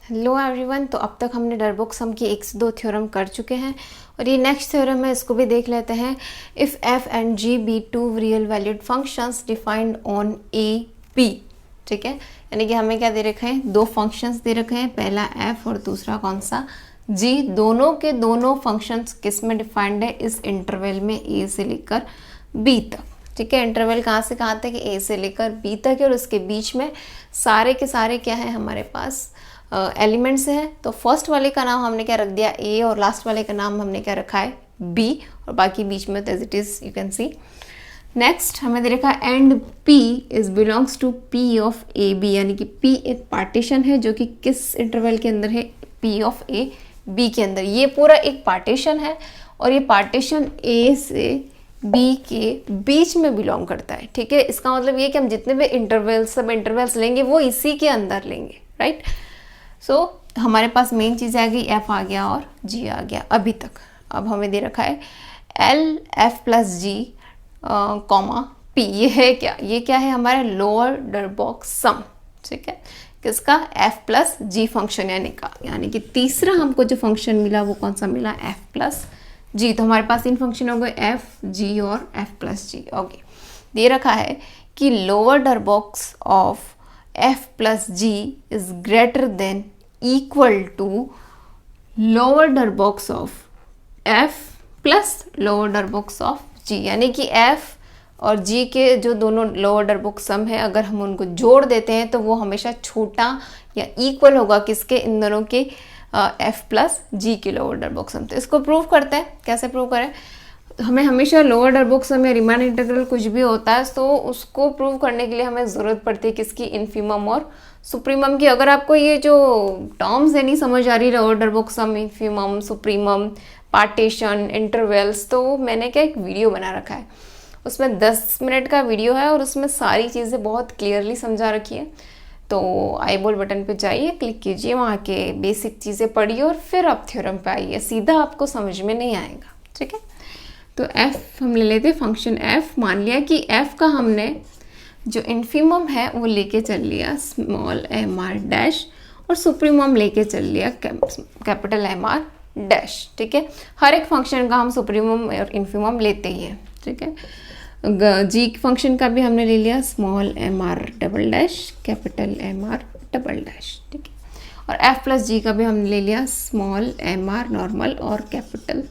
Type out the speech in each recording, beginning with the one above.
Hello everyone. तो अब तक हमने डरबॉक सम की 1 से 2 थ्योरम कर चुके हैं और ये नेक्स्ट थ्योरम है, इसको भी देख लेते हैं। If F and G be two real valued functions defined on a P, ठीक है। यानी कि हमें क्या दे रखे हैं, दो फंक्शंस दे रखे हैं, पहला एफ और दूसरा कौन सा, जी। दोनों के दोनों फंक्शंस किस में डिफाइंड है, इस इंटरवल में ए से लेकर बी तक, ठीक है। इंटरवल कहाँ से कहाँ तक, ए से लेकर बी तक है और उसके बीच में सारे के सारे क्या है हमारे पास एलिमेंट्स हैं। तो फर्स्ट वाले का नाम हमने क्या रख दिया, ए, और लास्ट वाले का नाम हमने क्या रखा है, बी, और बाकी बीच में as it is you can see. Next हमें दे रखा है and P is belongs to P of A B, यानी कि पी एक पार्टीशन है जो कि किस इंटरवल के अंदर है, पी ऑफ ए बी के अंदर। ये पूरा एक पार्टीशन है और ये पार्टीशन ए से बी के बीच में बिलोंग करता है, ठीक है। इसका मतलब ये कि हम जितने भी इंटरवल्स सब इंटरवल्स लेंगे वो इसी के अंदर लेंगे, राइट। सो हमारे पास मेन चीज़ आ गई, एफ आ गया और जी आ गया अभी तक। अब हमें दे रखा है L F plus G comma P. ये है क्या, ये क्या है हमारा लोअर डरबॉक सम, ठीक है, किसका, एफ प्लस जी फंक्शन यानी कि तीसरा हमको जो फंक्शन मिला वो कौन सा मिला, एफ प्लस जी। तो हमारे पास 3 फंक्शन हो गए, एफ, जी और एफ प्लस जी। ओके, दे रखा है कि lower Darboux of f plus g is greater than equal to lower Darboux of f plus lower Darboux of g, यानी कि f और g के जो दोनों लोअर डरबॉक्स सम है अगर हम उनको जोड़ देते हैं तो वो हमेशा छोटा या इक्वल होगा किसके, इन दोनों के f प्लस जी के लोअर डरबॉक्स सम। तो इसको प्रूव करते हैं, कैसे प्रूव करें। हमें हमेशा लोअर डरबॉक्स सम या रीमान इंटीग्रल कुछ भी होता है तो उसको प्रूव करने के लिए हमें ज़रूरत पड़ती है किसकी, इन्फीमम और सुप्रीमम की। अगर आपको ये जो टर्म्स है नहीं समझ आ रही, लोअर डरबॉक्स सम, इन्फीमम, सुप्रीमम, पार्टीशन, इंटरवल्स, तो मैंने क्या एक वीडियो बना रखा है, उसमें 10 मिनट का वीडियो है और उसमें सारी चीज़ें बहुत क्लियरली समझा रखी है। तो आई बॉल बटन पे जाइए, क्लिक कीजिए, वहाँ के बेसिक चीज़ें पढ़िए और फिर आप थ्योरम पे आइए, सीधा आपको समझ में नहीं आएगा, ठीक है। तो f हम ले लेते फंक्शन f। मान लिया कि f का हमने जो इन्फीमम है वो लेके चल लिया स्मॉल एम आर डैश और सुप्रीमम लेके चल लिया कैपिटल एम आर डैश, ठीक है। हर एक फंक्शन का हम सुप्रीमम और इन्फीमम लेते ही हैं, ठीक है। जी फंक्शन का भी हमने ले लिया small M R double dash capital M R double dash, ठीक है। और f प्लस जी का भी हमने ले लिया स्मॉल एम आर नॉर्मल और कैपिटल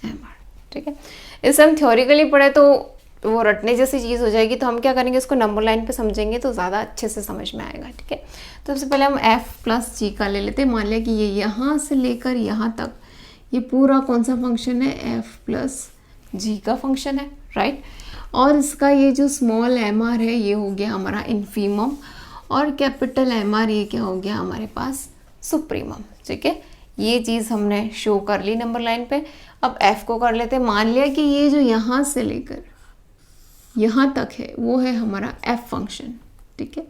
एम आर, ठीक है। इसे हम थ्योरिकली पढ़े तो वो रटने जैसी चीज़ हो जाएगी, तो हम क्या करेंगे, इसको नंबर लाइन पे समझेंगे तो ज़्यादा अच्छे से समझ में आएगा, ठीक है। तो सबसे पहले हम f प्लस जी का ले लेते हैं। मान लिया कि ये यहाँ से लेकर यहाँ तक ये पूरा कौन सा फंक्शन है, f प्लस जी का फंक्शन है, राइट। और इसका ये जो स्मॉल एम आर है ये हो गया हमारा इन्फीमम और कैपिटल एम आर ये क्या हो गया हमारे पास सुप्रीमम, ठीक है। ये चीज़ हमने शो कर ली नंबर लाइन पे। अब f को कर लेते हैं। मान लिया कि ये जो यहाँ से लेकर यहाँ तक है वो है हमारा f फंक्शन, ठीक है।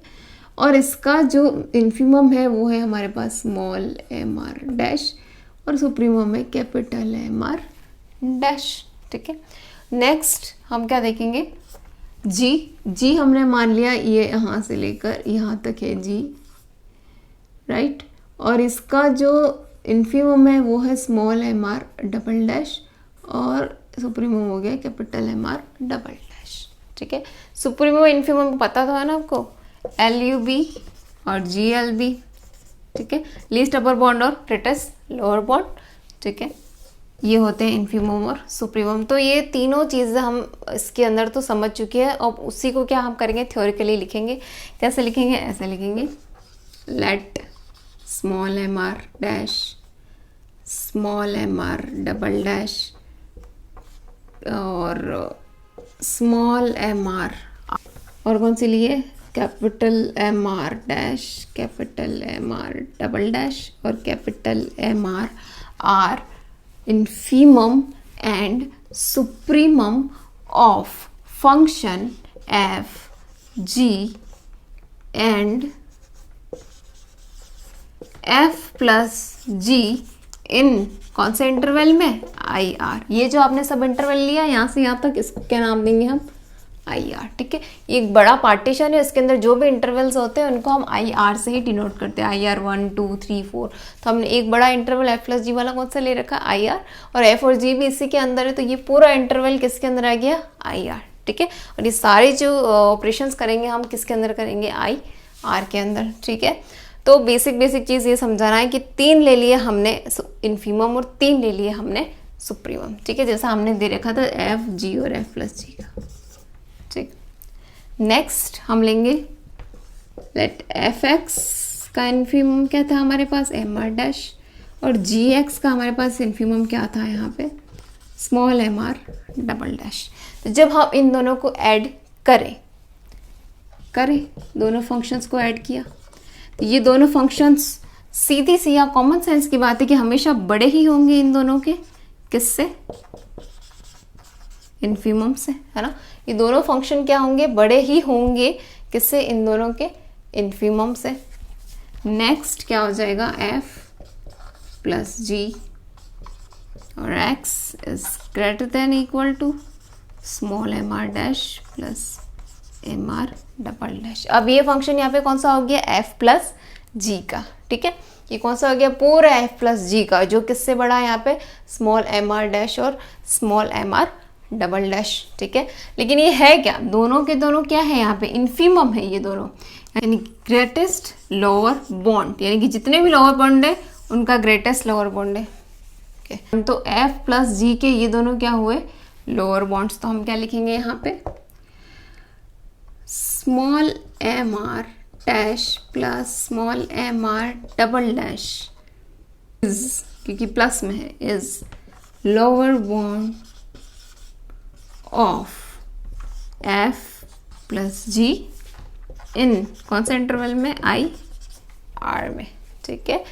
और इसका जो इन्फीमम है वो है हमारे पास स्मॉल एम आर डैश और सुप्रीमम है कैपिटल एम आर डैश, ठीक है। नेक्स्ट हम क्या देखेंगे, जी हमने मान लिया ये यहाँ से लेकर यहाँ तक है जी, राइट। और इसका जो इन्फीमम है वो है small M R double dash और सुप्रीमम हो गया capital M R double dash, ठीक है। सुप्रीमम इन्फीमम पता तो है ना आपको, एल यू बी और जी एल बी, ठीक है। लीस्ट अपर बॉन्ड और ग्रेटेस्ट लोअर बॉन्ड, ठीक है। ये होते हैं इन्फीमम और सुप्रीमम। तो ये तीनों चीज़ें हम इसके अंदर तो समझ चुके हैं और उसी को क्या हम करेंगे, थ्योरिकली लिखेंगे। कैसे लिखेंगे, ऐसे लिखेंगे, let small M R dash small M R double dash और स्मॉल एम आर, और कौन सी लिए, capital M R dash capital M R double dash और capital M R R infimum and supremum of function F G and f plus G in कौन से interval में, I R. ये जो आपने सब इंटरवल लिया यहाँ से यहाँ तक, इसको क्या नाम देंगे हम, आई आर, ठीक है। ये एक बड़ा पार्टीशन है, इसके अंदर जो भी इंटरवल्स होते हैं उनको हम आई आर से ही डिनोट करते हैं, आई आर 1 2 3 4। तो हमने एक बड़ा इंटरवल एफ प्लस जी वाला कौन सा ले रखा है, आई आर, और एफ और जी भी इसी के अंदर है, तो ये पूरा इंटरवल किसके अंदर आ गया, आई आर, ठीक है। और ये सारे जो ऑपरेशंस करेंगे हम किसके अंदर करेंगे, आई आर के अंदर, ठीक है। तो बेसिक चीज़ ये समझाना है कि 3 ले लिए हमने इन्फीमम और 3 ले लिए हमने सुप्रीमम, ठीक है, जैसा हमने दे रखा था एफ जी और एफ प्लस जी का, ठीक। नेक्स्ट हम लेंगे लेट एफ एक्स का इन्फीमम क्या था हमारे पास, एम आर डैश, और जी एक्स का हमारे पास इन्फीमम क्या था यहाँ पे, small M R double dash. तो जब हम इन दोनों को ऐड करें दोनों फंक्शंस को ऐड किया, तो ये दोनों फंक्शंस सीधी सी या कॉमन सेंस की बात है कि हमेशा बड़े ही होंगे इन दोनों के, किससे, इन्फीमम से, है ना। ये दोनों फंक्शन क्या होंगे, बड़े ही होंगे, किससे, इन दोनों के इन्फीमम से। नेक्स्ट क्या हो जाएगा, एफ प्लस जी और x is greater than equal to small M R dash plus M R double dash. अब ये फंक्शन यहाँ पे कौन सा हो गया, एफ प्लस जी का, ठीक है। ये कौन सा हो गया, पूरा एफ प्लस जी का, जो किससे बड़ा है यहाँ पे, स्मॉल एम आर डैश और small M R double dash, ठीक है। लेकिन ये है क्या, दोनों के दोनों क्या है यहाँ पे, इन्फीमम है ये दोनों, यानी ग्रेटेस्ट लोअर बॉन्ड, यानी कि जितने भी लोअर बॉन्ड है उनका ग्रेटेस्ट लोअर बॉन्ड है, okay। तो एफ प्लस जी के ये दोनों क्या हुए, लोअर बॉन्ड्स। तो हम क्या लिखेंगे यहाँ पे, small M R dash plus small M R double dash is, क्योंकि प्लस में है, is lower bound of F plus G in कौन सा इंटरवल में, आई आर में, ठीक है।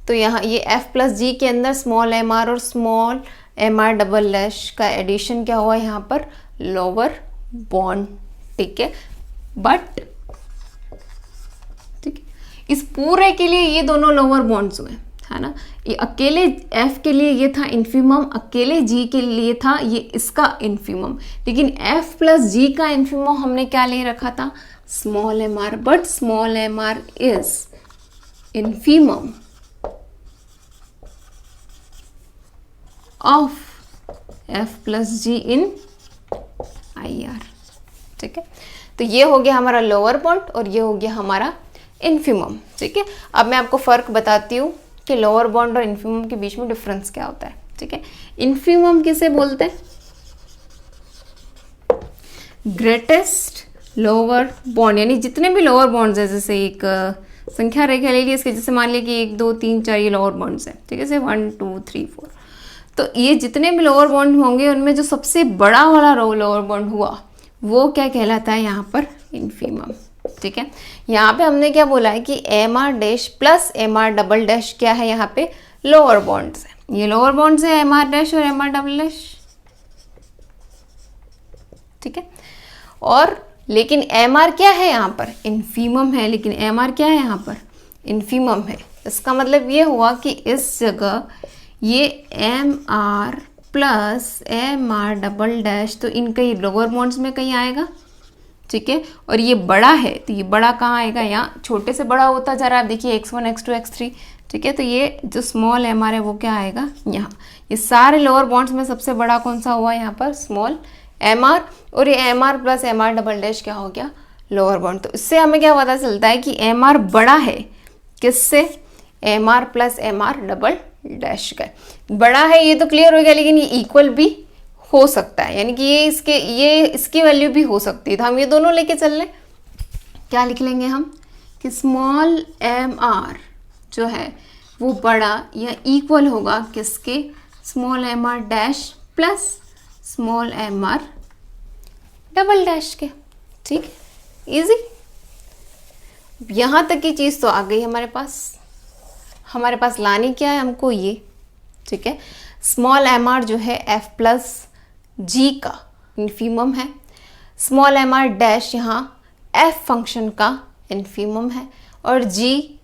तो यहाँ ये एफ प्लस जी के अंदर स्मॉल एम आर और small M R double dash का एडिशन क्या हुआ यहाँ पर, लोअर बॉन्ड, ठीक है। बट ठीक, इस पूरे के लिए ये दोनों लोअर बॉन्ड्स हुए, है ना। ये अकेले एफ के लिए ये था इन्फीमम, अकेले जी के लिए था ये इसका इन्फीमम, लेकिन एफ प्लस जी का इन्फीमम हमने क्या ले रखा था, small M R, but small M R is infimum of F plus G in I R, ठीक है। तो ये हो गया हमारा लोअर बॉन्ड और ये हो गया हमारा इन्फीमम, ठीक है। अब मैं आपको फ़र्क बताती हूँ कि लोअर बॉन्ड और इन्फीमम के बीच में डिफरेंस क्या होता है, ठीक है। इन्फीमम किसे बोलते हैं, ग्रेटेस्ट लोअर बॉन्ड, यानी जितने भी लोअर बॉन्ड्स है, जैसे एक संख्या रेखा ले ली इसके, जैसे मान लिया कि 1 2 3 4 ये लोअर बॉन्ड्स है, ठीक है, जैसे 1 2 3 4। तो ये जितने भी लोअर बॉन्ड होंगे उनमें जो सबसे बड़ा वाला लोअर बॉन्ड हुआ वो क्या कहलाता है यहाँ पर, इन्फीमम, ठीक है। यहाँ पे हमने क्या बोला है कि M R dash plus M R double dash क्या है, यहाँ पे लोअर बॉन्ड्स है, ये लोअर बॉन्ड्स है एम आर डैश और एम आर डबल डैश, ठीक है। और लेकिन एम आर क्या है यहाँ पर, इन्फीमम है, लेकिन एम आर क्या है यहाँ पर, इन्फीमम है। इसका मतलब ये हुआ कि इस जगह ये M R plus M R double dash, तो इनका ये लोअर बॉन्ड्स में कहीं आएगा, ठीक है। और ये बड़ा है तो ये बड़ा कहाँ आएगा, यहाँ छोटे से बड़ा होता जा रहा है, आप देखिए x1 x2 x3, ठीक है। तो ये जो स्मॉल एम आर है वो क्या आएगा यहाँ, ये सारे लोअर बॉन्ड्स में सबसे बड़ा कौन सा हुआ यहाँ पर, स्मॉल एम आर, और ये M R plus M R double dash क्या हो गया, लोअर बॉन्ड। तो इससे हमें क्या पता चलता है कि एम आर बड़ा है किससे, M R plus M R double dash का बड़ा है, ये तो क्लियर हो गया, लेकिन ये इक्वल भी हो सकता है, यानी कि ये इसकी वैल्यू भी हो सकती है। तो हम ये दोनों लेके चल लें, क्या लिख लेंगे हम कि स्मॉल एम आर जो है वो बड़ा या इक्वल होगा किसके, small M R dash plus small M R double dash के, ठीक, इजी। यहाँ तक की चीज़ तो आ गई हमारे पास लानी क्या है हमको ये, ठीक है। स्मॉल एम आर जो है एफ प्लस जी का इन्फीमम है, स्मॉल एम आर डैश यहाँ एफ फंक्शन का इन्फीमम है, और जी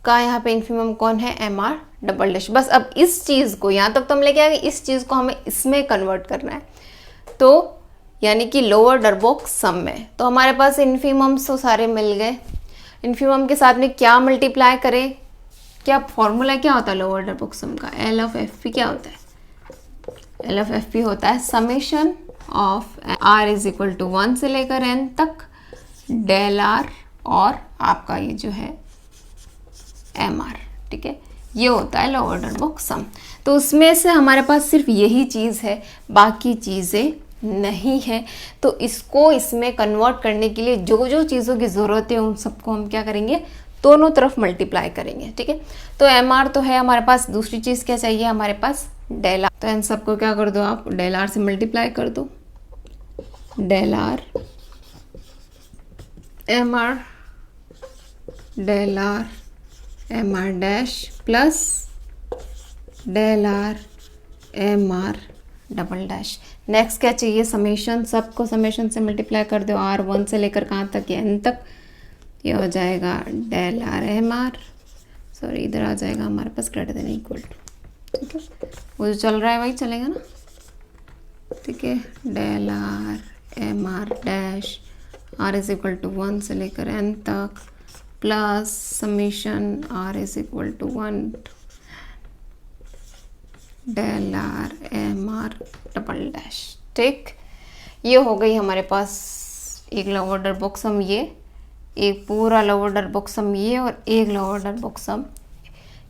का यहाँ पे इन्फीमम कौन है, एम आर डबल डैश। बस अब इस चीज़ को यहाँ तक तो हम लेके आ गए, इस चीज़ को हमें इसमें कन्वर्ट करना है। तो यानी कि लोअर डरबॉक्स सम में। तो हमारे पास इन्फीमम्स तो सारे मिल गए। इन्फीमम के साथ में क्या मल्टीप्लाई करें, क्या फॉर्मूला क्या होता है लोअर डरबॉक्स सम का? एल ऑफ एफ पी क्या होता है? एल ऑफ एफ पी होता है summation of R is equal to 1 से लेकर एन तक डेल आर और आपका ये जो है एम आर। ठीक है, ये होता है लोअर डरबॉक्स सम। तो उसमें से हमारे पास सिर्फ यही चीज़ है, बाकी चीज़ें नहीं है। तो इसको इसमें कन्वर्ट करने के लिए जो जो चीज़ों की ज़रूरत है उन सबको हम क्या करेंगे, दोनों तरफ मल्टीप्लाई करेंगे। ठीक है, तो एम आर तो है हमारे पास, दूसरी चीज़ क्या चाहिए हमारे पास? Del are. तो इन सबको क्या कर दो आप, डेल आर से मल्टीप्लाई कर दो। Del R M R, del R M R dash plus del R M R double dash. Next क्या चाहिए? समेशन, सबको समेशन से मल्टीप्लाई कर दो। आर 1 से लेकर कहाँ तक? एन तक। ये हो जाएगा del R M R, sorry इधर आ जाएगा हमारे पास ग्रेटर देन इक्वल टू। ठीक है, वो जो चल रहा है वही चलेगा ना। ठीक है, del R M R dash R is equal to 1 से लेकर एन तक plus summation R is equal to 1 del R M R double dash. ठीक, ये हो गई हमारे पास एक लोअर डरबॉक्स सम, ये एक पूरा लोअर डरबॉक्स सम ये, और एक लोअर डरबॉक्स सम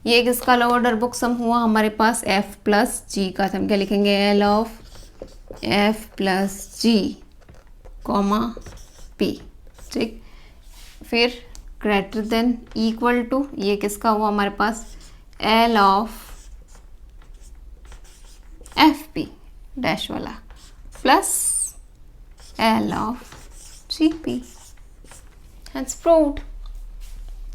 ये। किसका लोअर डरबॉक्स सम हुआ हमारे पास? एफ प्लस जी का। हम क्या लिखेंगे? L of F plus G comma P. ठीक, फिर ग्रेटर देन इक्वल टू, ये किसका हुआ हमारे पास? L of F P dash वाला plus L of G P. Hence proved.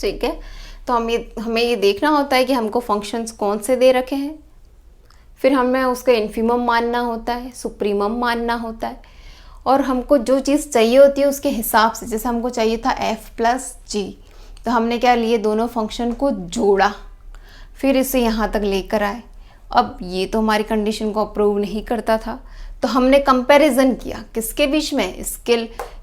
ठीक है, तो हमें ये देखना होता है कि हमको फंक्शंस कौन से दे रखे हैं, फिर हमें उसका इन्फीमम मानना होता है, सुप्रीमम मानना होता है, और हमको जो चीज़ चाहिए होती है उसके हिसाब से। जैसे हमको चाहिए था एफ प्लस जी, तो हमने क्या लिए? दोनों फंक्शन को जोड़ा, फिर इसे यहाँ तक लेकर आए। अब ये तो हमारी कंडीशन को अप्रूव नहीं करता था, तो हमने कंपैरिजन किया किसके बीच में? इसके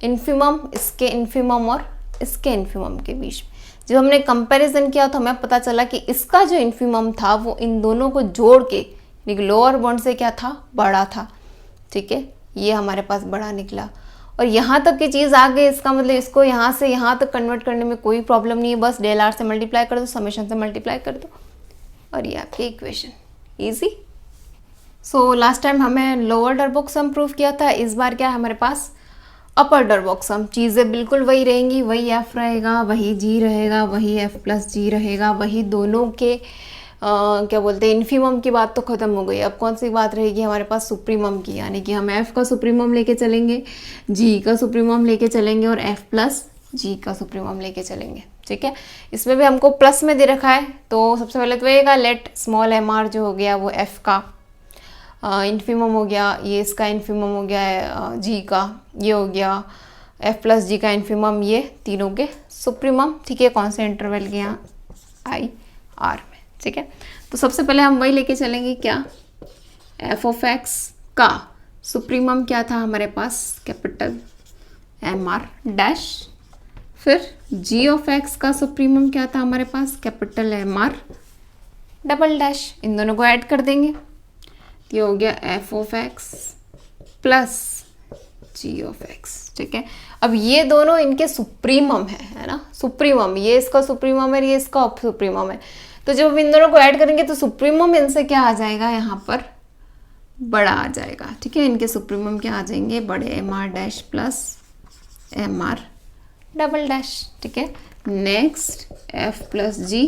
इन्फीमम, इसके इन्फीमम और इसके इन्फीमम के बीच में। जब हमने कंपैरिजन किया तो हमें पता चला कि इसका जो इन्फीमम था वो इन दोनों को जोड़ के लोअर बाउंड से क्या था? बड़ा था। ठीक है, ये हमारे पास बड़ा निकला, और यहाँ तक की चीज़ आ गई। इसका मतलब इसको यहाँ से यहाँ तक कन्वर्ट करने में कोई प्रॉब्लम नहीं है, बस डेल आर से मल्टीप्लाई कर दो, समेशन से मल्टीप्लाई कर दो, और ये आपकी equation easy. So last time हमें लोअर डरबॉक्स सम प्रूव किया था, इस बार क्या है हमारे पास? अपर डरबॉक्स सम। चीज़ें बिल्कुल वही रहेंगी, वही एफ रहेगा, वही जी रहेगा, वही एफ प्लस जी रहेगा, वही दोनों के क्या बोलते हैं, इन्फीमम की बात तो ख़त्म हो गई। अब कौन सी बात रहेगी हमारे पास? सुप्रीमम की, यानी कि हम एफ का सुप्रीमम लेके चलेंगे, जी का सुप्रीमम लेके चलेंगे, और एफ प्लस जी का सुप्रीमम लेके चलेंगे। ठीक है, इसमें भी हमको प्लस में दे रखा है, तो सबसे पहले तो ये लेट स्मॉल एम आर जो हो गया वो एफ का इन्फीमम हो गया, ये इसका इन्फीमम हो गया जी का, ये हो गया एफ प्लस जी का इन्फीमम, ये तीनों के सुप्रीमम। ठीक है, कौन से इंटरवल के? यहाँ आई आर में। ठीक है, तो सबसे पहले हम वही लेके चलेंगे, क्या? एफ ऑफ एक्स का सुप्रीमम क्या था हमारे पास? Capital M R dash. फिर जी ऑफ एक्स का सुप्रीमम क्या था हमारे पास? Capital M R double dash. इन दोनों को ऐड कर देंगे, ये हो गया F of X plus G of X. ठीक है, अब ये दोनों इनके सुप्रीमम है ना, सुप्रीमम, ये इसका सुप्रीमम है, ये इसका सुप्रीमम है। तो जब इन दोनों को ऐड करेंगे तो सुप्रीमम इनसे क्या आ जाएगा? यहाँ पर बड़ा आ जाएगा। ठीक है, इनके सुप्रीमम क्या आ जाएंगे? बड़े M R dash plus M R double dash. ठीक है, next F plus G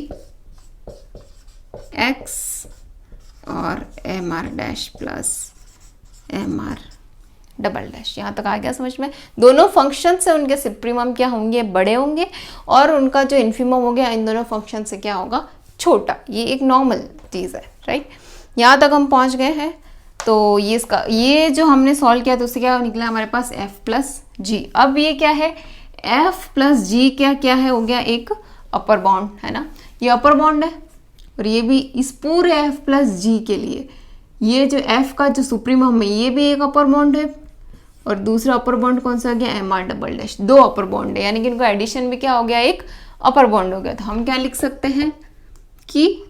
X और M R dash plus M R double dash. यहाँ तक आ गया समझ में? दोनों फंक्शन से उनके सुप्रीमम क्या होंगे? बड़े होंगे, और उनका जो इन्फीमम हो गया इन दोनों फंक्शन से क्या होगा? छोटा। ये एक नॉर्मल चीज़ है, राइट? यहाँ तक हम पहुँच गए हैं। तो ये इसका, ये जो हमने सॉल्व किया तो उससे क्या निकला हमारे पास? एफ प्लस जी। अब ये क्या है? एफ प्लस जी क्या क्या है? हो गया एक अपर बाउंड, है ना? ये अपर बाउंड है, और ये भी इस पूरे एफ प्लस जी के लिए, ये जो एफ का जो सुप्रीमम है ये भी एक अपर बाउंड है, और दूसरा अपर बॉन्ड कौन सा हो गया, एम आर डबल डैश। दो अपर बॉन्ड है, यानी कि इनका एडिशन में क्या हो गया, एक अपर बॉन्ड हो गया। तो हम क्या लिख सकते हैं कि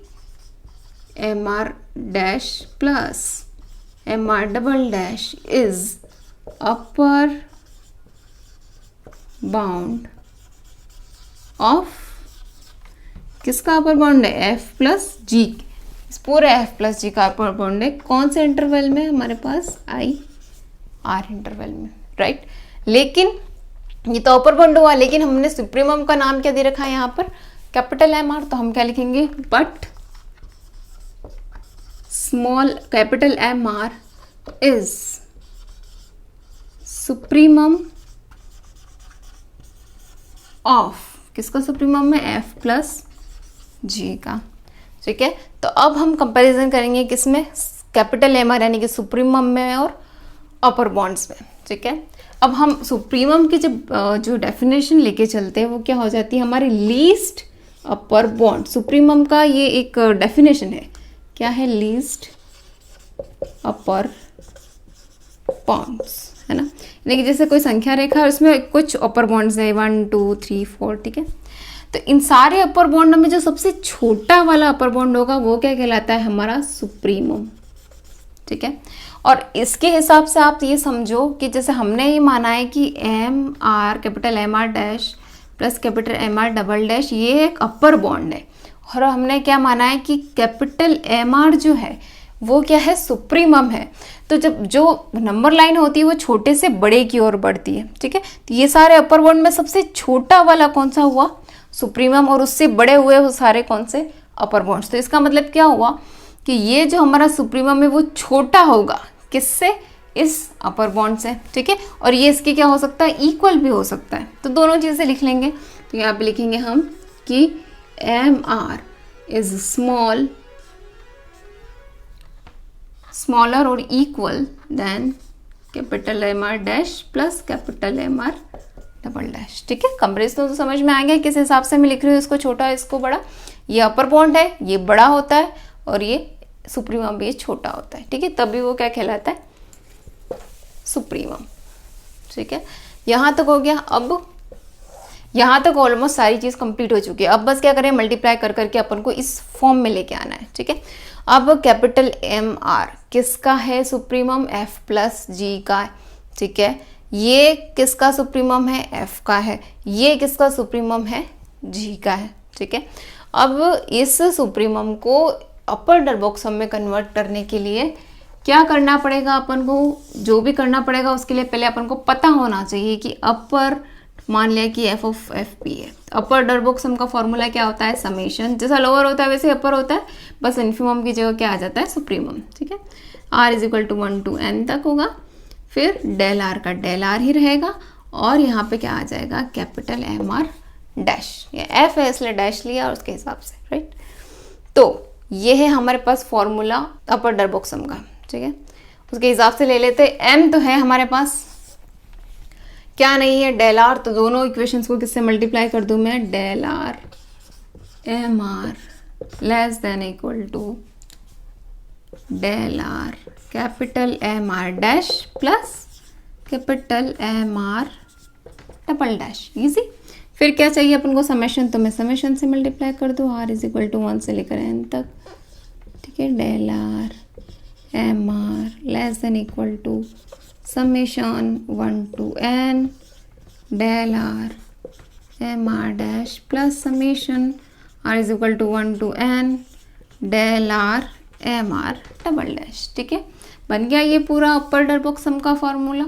M R dash plus M R double dash is upper bound of, किसका अपर बाउंड है, एफ प्लस जी। इस पूरे एफ प्लस जी का अपर बाउंड है कौन से इंटरवल में, हमारे पास आई आर इंटरवल में, राइट। लेकिन ये तो अपर बाउंड हुआ, लेकिन हमने सुप्रीमम का नाम क्या दे रखा है यहाँ पर, कैपिटल एम आर। तो हम क्या लिखेंगे, but small capital M R is supremum of, किसका सुप्रीमम में, एफ प्लस जी का, ठीक है। तो अब हम कंपैरिजन करेंगे किसमें, कैपिटल एम आर यानी कि सुप्रीमम में और अपर बॉन्ड्स में, ठीक है। अब हम सुप्रीमम की जो डेफिनेशन लेके चलते हैं वो क्या हो जाती है, हमारी लीस्ट अपर बॉन्ड। सुप्रीमम का ये एक डेफिनेशन है, क्या है, लीस्ट अपर बॉन्ड्स, है ना। यानी कि जैसे कोई संख्या रेखा है उसमें कुछ अपर बॉन्ड्स है 1 2 3 4, ठीक है। तो इन सारे अपर बॉन्ड में जो सबसे छोटा वाला अपर बॉन्ड होगा वो क्या कहलाता है, हमारा सुप्रीमम, ठीक है। और इसके हिसाब से आप ये समझो कि जैसे हमने ये माना है कि M R capital M R dash plus capital M R double dash ये एक अपर बॉन्ड है, और हमने क्या माना है कि कैपिटल एम आर जो है वो क्या है, सुप्रीमम है। तो जब जो नंबर लाइन होती है वो छोटे से बड़े की ओर बढ़ती है, ठीक है। तो ये सारे अपर बॉन्ड में सबसे छोटा वाला कौन सा हुआ, सुप्रीमम, और उससे बड़े हुए वो सारे कौन से, अपर बॉन्ड्स। तो इसका मतलब क्या हुआ कि ये जो हमारा सुप्रीमम है वो छोटा होगा, किससे, इस अपर बॉन्ड से, ठीक है। और ये इसके क्या हो सकता है, इक्वल भी हो सकता है। तो दोनों चीज़ें लिख लेंगे। तो यहाँ पे लिखेंगे हम कि एम आर इज स्मॉलर और equal than capital M R dash plus capital M R double dash, ठीक है। कंपैरिजन तो समझ में आ गया किस हिसाब से मैं लिख रही हूँ, इसको छोटा इसको बड़ा। ये अपर बॉन्ड है, ये बड़ा होता है, और ये सुप्रीमम भी छोटा होता है, ठीक है। तभी वो क्या कहलाता है, सुप्रीमम, ठीक है। यहाँ तक हो गया। अब यहाँ तक ऑलमोस्ट सारी चीज़ कंप्लीट हो चुकी है। अब बस क्या करें, मल्टीप्लाई कर करके अपन को इस फॉर्म में लेके आना है, ठीक है। अब कैपिटल एम आर किसका है, सुप्रीमम, एफ प्लस जी का, ठीक है। ये किसका सुप्रीमम है, एफ का है। ये किसका सुप्रीमम है, जी का है, ठीक है। अब इस सुप्रीमम को अपर डरबॉक्स सम में कन्वर्ट करने के लिए क्या करना पड़ेगा अपन को, जो भी करना पड़ेगा उसके लिए पहले अपन को पता होना चाहिए कि अपर, मान लिया कि एफ ऑफ एफ पी है। अपर डरबॉक्स सम का फॉर्मूला क्या होता है, समेशन, जैसा लोअर होता है वैसे अपर होता है, बस इन्फीमम की जगह क्या आ जाता है, सुप्रीमम, ठीक है। R is equal to 1 to n तक होगा, फिर डेल आर का डेल आर ही रहेगा, और यहाँ पे क्या आ जाएगा, कैपिटल एम आर डैश, ये एफ है इसलिए डैश लिया और उसके हिसाब से, राइट। तो ये है हमारे पास फॉर्मूला अपर डरबॉक्स सम का, ठीक है। उसके हिसाब से ले लेते। एम तो है हमारे पास, क्या नहीं है, डेल आर। तो दोनों इक्वेशंस को किससे मल्टीप्लाई कर दूं मैं, del R M R less than equal to del R capital M R dash plus capital M R double dash, easy. फिर क्या चाहिए अपन को, समेशन, तो मैं समेशन से मल्टीप्लाई कर दूँ, आर इज इक्वल टू 1 से लेकर n तक, ठीक है। Del R M R less than equal to summation 1 to n del R M R dash plus summation R is equal to 1 to n del R M R double dash, ठीक है। बन गया ये पूरा अपर Darboux सम का formula.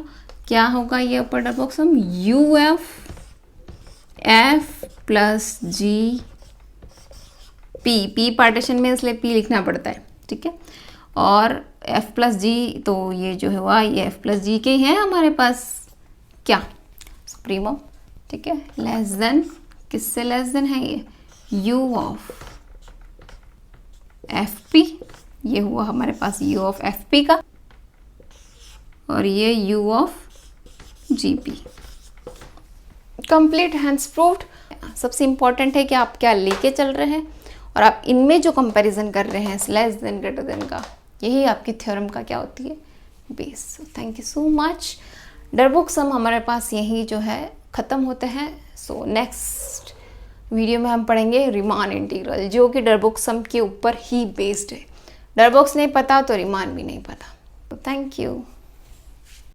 क्या होगा ये upper Darboux sum, U F plus G P, P partition में इसलिए पी लिखना पड़ता है, ठीक है। और एफ प्लस जी, तो ये जो है वह ये एफ प्लस जी के हैं हमारे पास, क्या, सुप्रीमम, ठीक है। लेस देन, किससे लेस देन है ये, यू ऑफ एफ पी, ये हुआ हमारे पास यू ऑफ एफ पी का, और ये you of G P. Complete hands proved. सबसे इंपॉर्टेंट है कि आप क्या लेके चल रहे हैं और आप इनमें जो कंपैरिजन कर रहे हैं लेस देन ग्रेटर देन का, यही आपकी थ्योरम का क्या होती है, base. Thank you so much. Darboux sum हमारे पास यही जो है ख़त्म होते हैं। सो नेक्स्ट वीडियो में हम पढ़ेंगे रीमान इंटीग्रल, जो कि डरबुक सम के ऊपर ही बेस्ड है। डरबुक्स नहीं पता तो रीमान भी नहीं पता। तो थैंक यू।